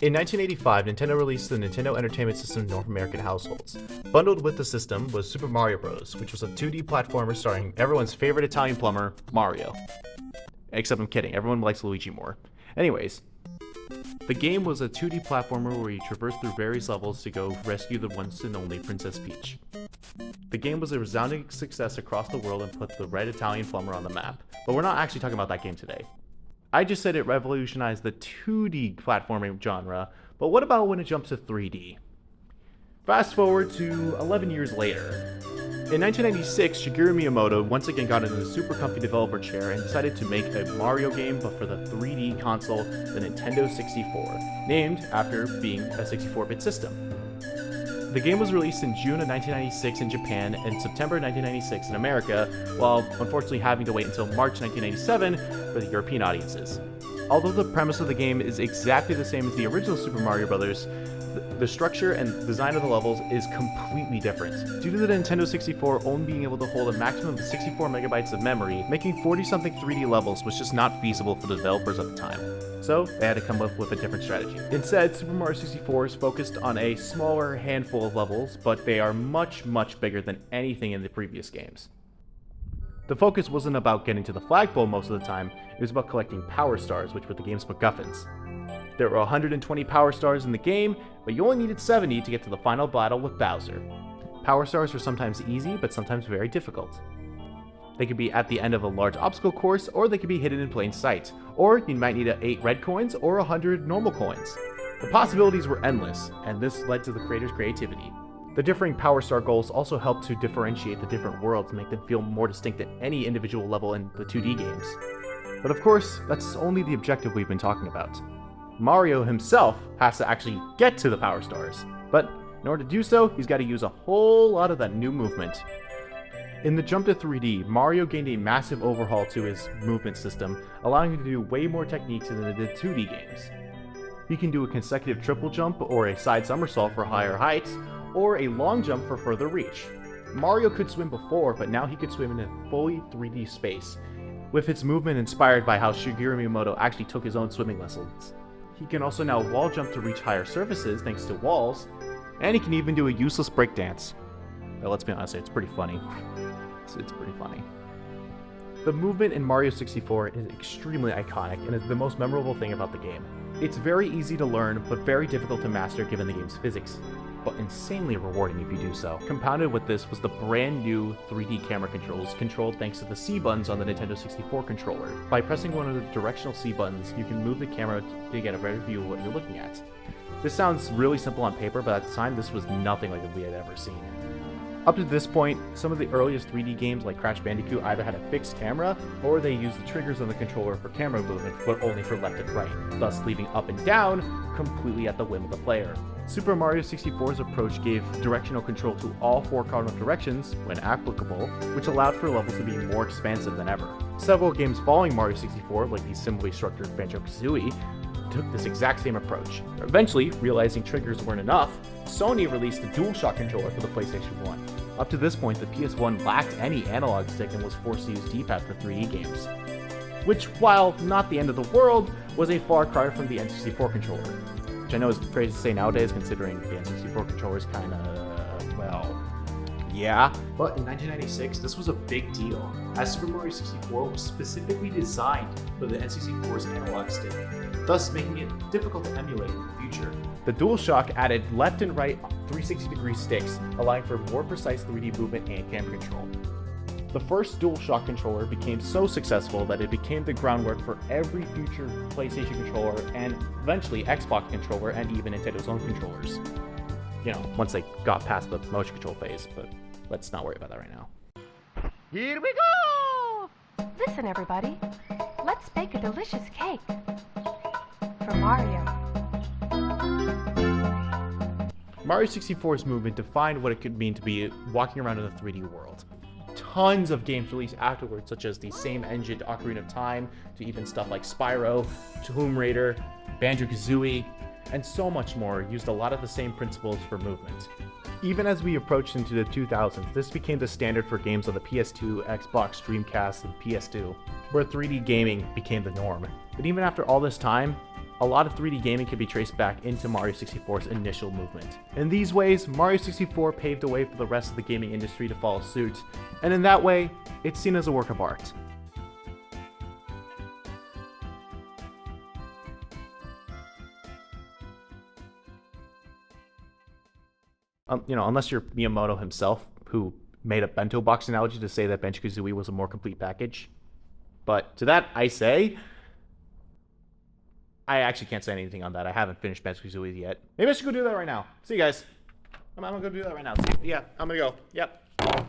In 1985, Nintendo released the Nintendo Entertainment System in North American households. Bundled with the system was Super Mario Bros., which was a 2D platformer starring everyone's favorite Italian plumber, Mario. Except I'm kidding, everyone likes Luigi more. Anyways, the game was a 2D platformer where you traverse through various levels to go rescue the once and only Princess Peach. The game was a resounding success across the world and put the red Italian plumber on the map, but we're not actually talking about that game today. I just said it revolutionized the 2D platforming genre, but what about when it jumped to 3D? Fast forward to 11 years later. In 1996, Shigeru Miyamoto once again got into the super comfy developer chair and decided to make a Mario game but for the 3D console, the Nintendo 64, named after being a 64-bit system. The game was released in June of 1996 in Japan and September 1996 in America, while unfortunately having to wait until March 1997 for the European audiences. Although the premise of the game is exactly the same as the original Super Mario Bros., the structure and design of the levels is completely different. Due to the Nintendo 64 only being able to hold a maximum of 64 megabytes of memory, making 40-something 3D levels was just not feasible for the developers at the time. So they had to come up with a different strategy. Instead, Super Mario 64 is focused on a smaller handful of levels, but they are much bigger than anything in the previous games. The focus wasn't about getting to the flagpole most of the time, it was about collecting Power Stars, which were the game's MacGuffins. There were 120 Power Stars in the game, but you only needed 70 to get to the final battle with Bowser. Power Stars were sometimes easy, but sometimes very difficult. They could be at the end of a large obstacle course, or they could be hidden in plain sight. Or you might need 8 red coins or 100 normal coins. The possibilities were endless, and this led to the creators' creativity. The differing Power Star goals also helped to differentiate the different worlds and make them feel more distinct than any individual level in the 2D games. But of course, that's only the objective we've been talking about. Mario himself has to actually get to the Power Stars, but in order to do so, he's got to use a whole lot of that new movement. In the jump to 3D, Mario gained a massive overhaul to his movement system, allowing him to do way more techniques than the 2D games. He can do a consecutive triple jump or a side somersault for higher heights, or a long jump for further reach. Mario could swim before, but now he could swim in a fully 3D space, with its movement inspired by how Shigeru Miyamoto actually took his own swimming lessons. He can also now wall jump to reach higher surfaces thanks to walls, and he can even do a useless breakdance. Well, let's be honest, it's pretty funny. It's pretty funny. The movement in Mario 64 is extremely iconic and is the most memorable thing about the game. It's very easy to learn, but very difficult to master given the game's physics, but insanely rewarding if you do so. Compounded with this was the brand new 3D camera controls, controlled thanks to the C buttons on the Nintendo 64 controller. By pressing one of the directional C buttons, you can move the camera to get a better view of what you're looking at. This sounds really simple on paper, but at the time this was nothing like we had ever seen. Up to this point, some of the earliest 3D games like Crash Bandicoot either had a fixed camera, or they used the triggers on the controller for camera movement, but only for left and right, thus leaving up and down completely at the whim of the player. Super Mario 64's approach gave directional control to all 4 cardinal directions, when applicable, which allowed for levels to be more expansive than ever. Several games following Mario 64, like the similarly structured Banjo-Kazooie, took this exact same approach. Eventually, realizing triggers weren't enough, Sony released the DualShock controller for the PlayStation 1. Up to this point, the PS1 lacked any analog stick and was forced to use D-pad for 3D games, which, while not the end of the world, was a far cry from the N64 controller, which I know is crazy to say nowadays considering the N64 controller is well, yeah. But in 1996, this was a big deal, as Super Mario 64 was specifically designed for the N64's analog stick, thus making it difficult to emulate in the future. The DualShock added left and right 360-degree sticks, allowing for more precise 3D movement and camera control. The first DualShock controller became so successful that it became the groundwork for every future PlayStation controller and eventually Xbox controller and even Nintendo's own controllers. You know, once they got past the motion control phase, but let's not worry about that right now. Here we go! Listen, everybody. Let's bake a delicious cake for Mario. Mario 64's movement defined what it could mean to be walking around in a 3D world. Tons of games released afterwards, such as the same engine Ocarina of Time, to even stuff like Spyro, Tomb Raider, Banjo-Kazooie, and so much more, used a lot of the same principles for movement. Even as we approached into the 2000s, this became the standard for games on the PS2, Xbox, Dreamcast, and PS2, where 3D gaming became the norm. But even after all this time, a lot of 3D gaming can be traced back into Mario 64's initial movement. In these ways, Mario 64 paved the way for the rest of the gaming industry to follow suit, and in that way, it's seen as a work of art. Unless you're Miyamoto himself, who made a bento box analogy to say that Banjo-Kazooie was a more complete package. But to that, I say, I actually can't say anything on that. I haven't finished Banjo-Kazooie yet. Maybe I should go do that right now. See you guys. I'm gonna go do that right now. See, yeah, I'm gonna go. Yep.